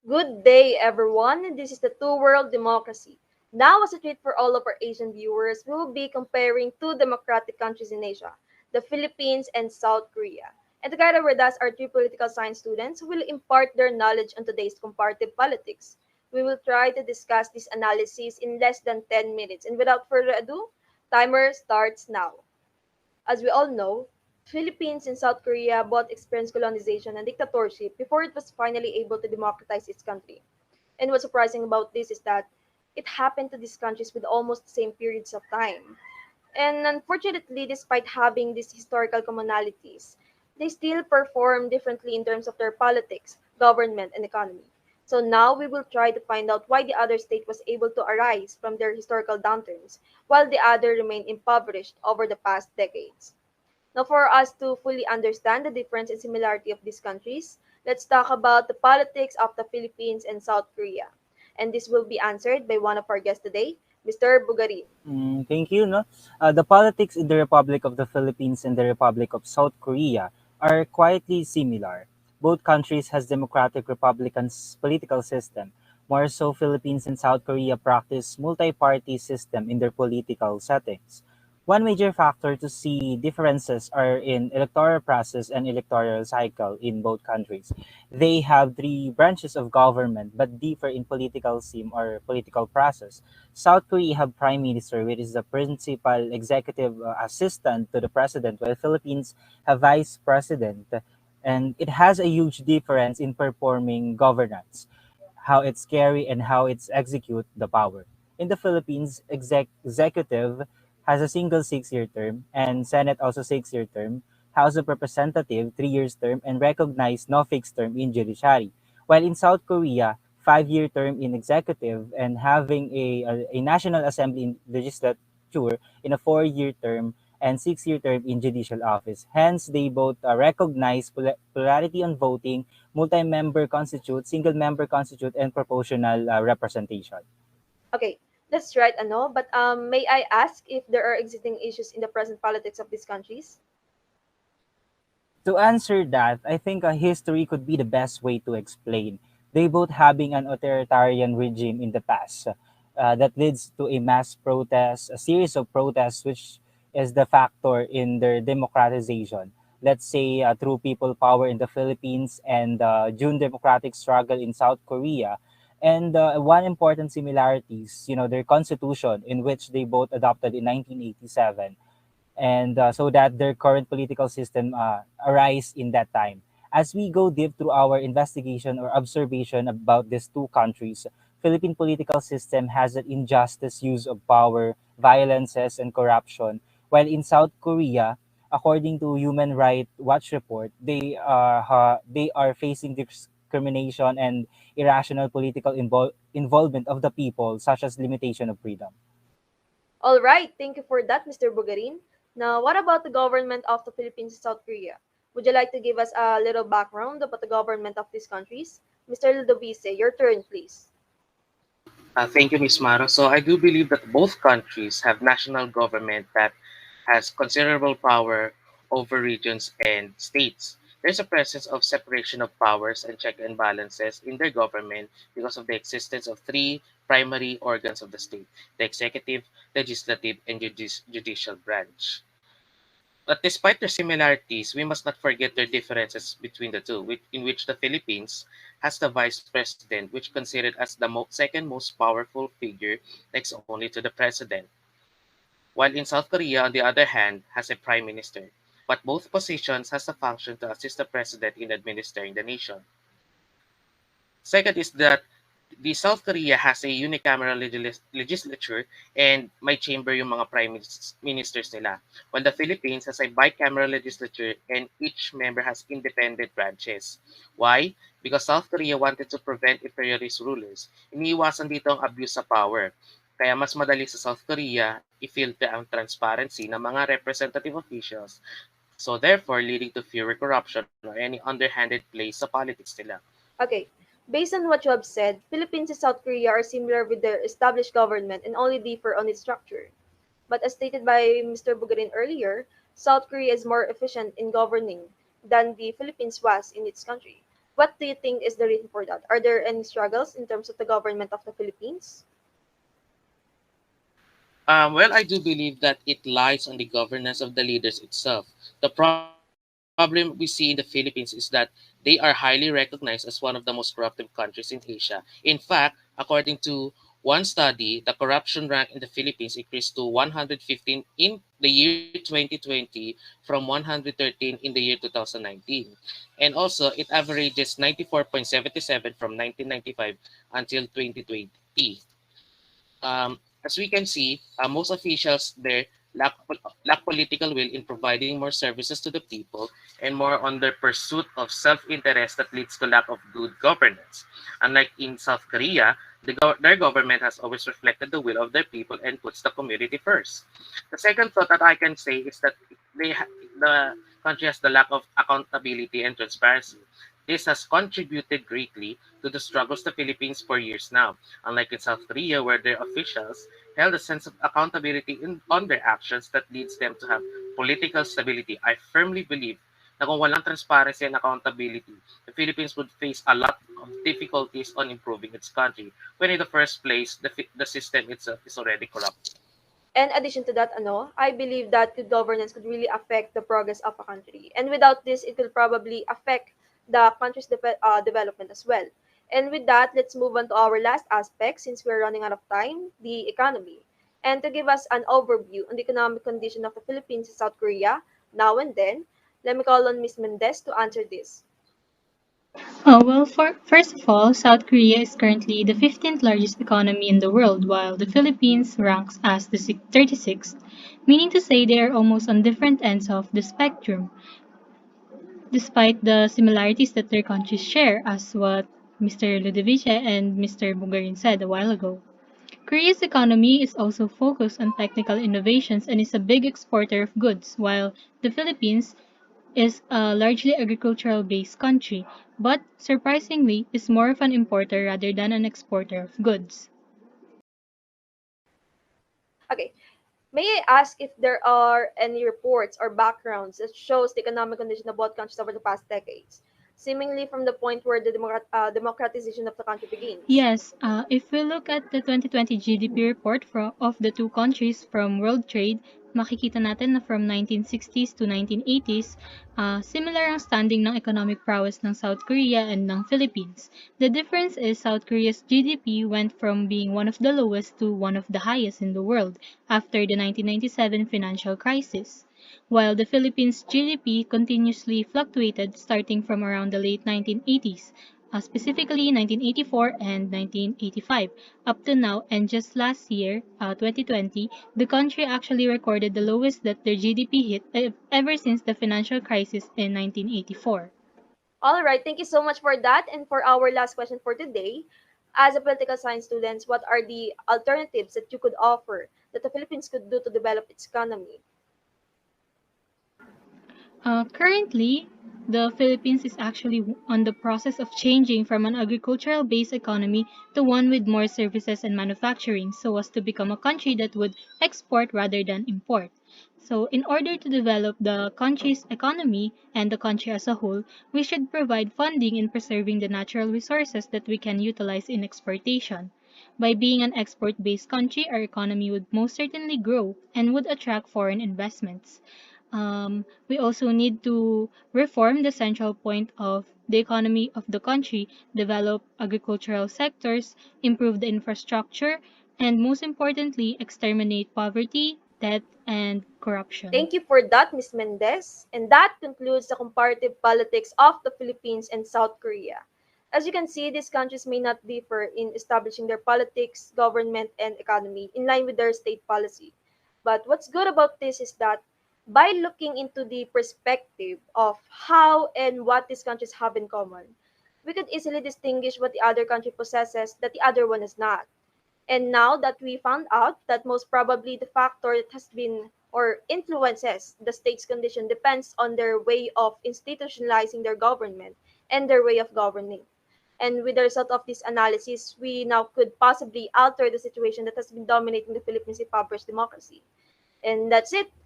Good day, everyone. This is the Two World Democracy. Now, as a treat for all of our Asian viewers, we will be comparing two democratic countries in Asia, the Philippines and South Korea. And together with us are three political science students who will impart their knowledge on today's comparative politics. We will try to discuss this analysis in less than 10 minutes. And without further ado, timer starts now. As we all know, Philippines and South Korea both experienced colonization and dictatorship before it was finally able to democratize its country. And what's surprising about this is that it happened to these countries with almost the same periods of time. And unfortunately, despite having these historical commonalities, they still perform differently in terms of their politics, government, and economy. So now we will try to find out why the other state was able to arise from their historical downturns, while the other remained impoverished over the past decades. Now, for us to fully understand the difference and similarity of these countries, let's talk about the politics of the Philippines and South Korea. And this will be answered by one of our guests today, Mr. Bugarin. Thank you. No, the politics in the Republic of the Philippines and the Republic of South Korea are quietly similar. Both countries has democratic republican political system. More so, Philippines and South Korea practice multi-party system in their political settings. One major factor to see differences are in electoral process and electoral cycle in both countries. They have three branches of government but differ in political sim or political process. South Korea have prime minister, which is the principal executive assistant to the president, while Philippines have vice president, and it has a huge difference in performing governance, how it's carry and how it's execute the power. In the Philippines, executive has a single 6-year term, and Senate also 6-year term. House of Representative 3 years term, and recognized no fixed term in judiciary. While in South Korea, 5-year term in executive and having a National Assembly in legislature in a 4-year term and 6-year term in judicial office. Hence, they both recognize plurality on voting, multi-member constitute, single-member constitute, and proportional representation. Okay, that's right, Ano. But may I ask if there are existing issues in the present politics of these countries? To answer that, I think history could be the best way to explain. They both having an authoritarian regime in the past that leads to a mass protest, a series of protests, which is the factor in their democratization. Let's say through people power in the Philippines and June democratic struggle in South Korea. And one important similarities, their constitution in which they both adopted in 1987 and so that their current political system arise in that time. As we go deep through our investigation or observation about these two countries, Philippine political system has an injustice use of power, violences, and corruption, while in South Korea, according to Human Rights Watch report, they are facing discrimination and irrational political involvement of the people, such as limitation of freedom. All right, thank you for that, Mr. Bugarin. Now, what about the government of the Philippines and South Korea? Would you like to give us a little background about the government of these countries? Mr. Ludovice, your turn, please. Thank you, Ms. Maro. So I do believe that both countries have national government that has considerable power over regions and states. There's a presence of separation of powers and check and balances in their government because of the existence of three primary organs of the state: the executive, legislative, and judicial branch. But despite their similarities, we must not forget their differences between the two, in which the Philippines has the vice president, which considered as the second most powerful figure next only to the president, while in South Korea, on the other hand, has a prime minister. But both positions has the function to assist the president in administering the nation. Second is that the South Korea has a unicameral legislature and may chamber yung mga ministers nila. While the Philippines has a bicameral legislature and each member has independent branches. Why? Because South Korea wanted to prevent imperialist rulers. Iniiwasan dito ang abuse sa power. Kaya mas madali sa South Korea i-filter ang transparency ng mga representative officials. So therefore, leading to fewer corruption or any underhanded plays sa politics nila. Okay, based on what you have said, Philippines and South Korea are similar with their established government and only differ on its structure. But as stated by Mr. Bugarin earlier, South Korea is more efficient in governing than the Philippines was in its country. What do you think is the reason for that? Are there any struggles in terms of the government of the Philippines? Well, I do believe that it lies on the governance of the leaders itself. The problem we see in the Philippines is that they are highly recognized as one of the most corruptive countries in Asia. In fact, according to one study, the corruption rank in the Philippines increased to 115 in the year 2020 from 113 in the year 2019. And also, it averages 94.77 from 1995 until 2020. As we can see, most officials there lack political will in providing more services to the people and more on their pursuit of self-interest that leads to lack of good governance. Unlike in South Korea, their government has always reflected the will of their people and puts the community first. The second thought that I can say is that the country has the lack of accountability and transparency. This has contributed greatly to the struggles the Philippines for years now. Unlike in South Korea, where their officials held a sense of accountability on their actions that leads them to have political stability. I firmly believe na kung walang transparency and accountability, the Philippines would face a lot of difficulties on improving its country, when in the first place, the system itself is already corrupt. In addition to that, I believe that good governance could really affect the progress of a country. And without this, it will probably affect the country's development as well. And with that, let's move on to our last aspect since we're running out of time, the economy. And to give us an overview on the economic condition of the Philippines and South Korea now and then, let me call on Ms. Mendez to answer this. First of all, South Korea is currently the 15th largest economy in the world, while the Philippines ranks as the 36th, meaning to say they are almost on different ends of the spectrum, despite the similarities that their countries share, as what Mr. Ludovice and Mr. Bugarin said a while ago. Korea's economy is also focused on technical innovations and is a big exporter of goods, while the Philippines is a largely agricultural based country, but surprisingly is more of an importer rather than an exporter of goods. Okay, may I ask if there are any reports or backgrounds that shows the economic condition of both countries over the past decades, seemingly from the point where the democratization of the country begins? Yes, if we look at the 2020 GDP report of the two countries from World Trade, makikita natin na from 1960s to 1980s, similar ang standing ng economic prowess ng South Korea and ng Philippines. The difference is South Korea's GDP went from being one of the lowest to one of the highest in the world after the 1997 financial crisis, while the Philippines' GDP continuously fluctuated starting from around the late 1980s, specifically 1984 and 1985, up to now, and just last year, 2020, the country actually recorded the lowest that their GDP hit ever since the financial crisis in 1984. All right, thank you so much for that. And for our last question for today, as a political science students, what are the alternatives that you could offer that the Philippines could do to develop its economy? Currently, the Philippines is actually on the process of changing from an agricultural based economy to one with more services and manufacturing so as to become a country that would export rather than import. So, in order to develop the country's economy and the country as a whole, we should provide funding in preserving the natural resources that we can utilize in exportation. By being an export based country, our economy would most certainly grow and would attract foreign investments. We also need to reform the central point of the economy of the country, develop agricultural sectors, improve the infrastructure, and most importantly, exterminate poverty, debt, and corruption. Thank you for that, Ms. Mendez. And that concludes the comparative politics of the Philippines and South Korea. As you can see, these countries may not differ in establishing their politics, government, and economy in line with their state policy. But what's good about this is that by looking into the perspective of how and what these countries have in common, we could easily distinguish what the other country possesses that the other one is not. And now that we found out that most probably the factor that has been or influences the state's condition depends on their way of institutionalizing their government and their way of governing. And with the result of this analysis, we now could possibly alter the situation that has been dominating the Philippines' impoverished democracy. And that's it.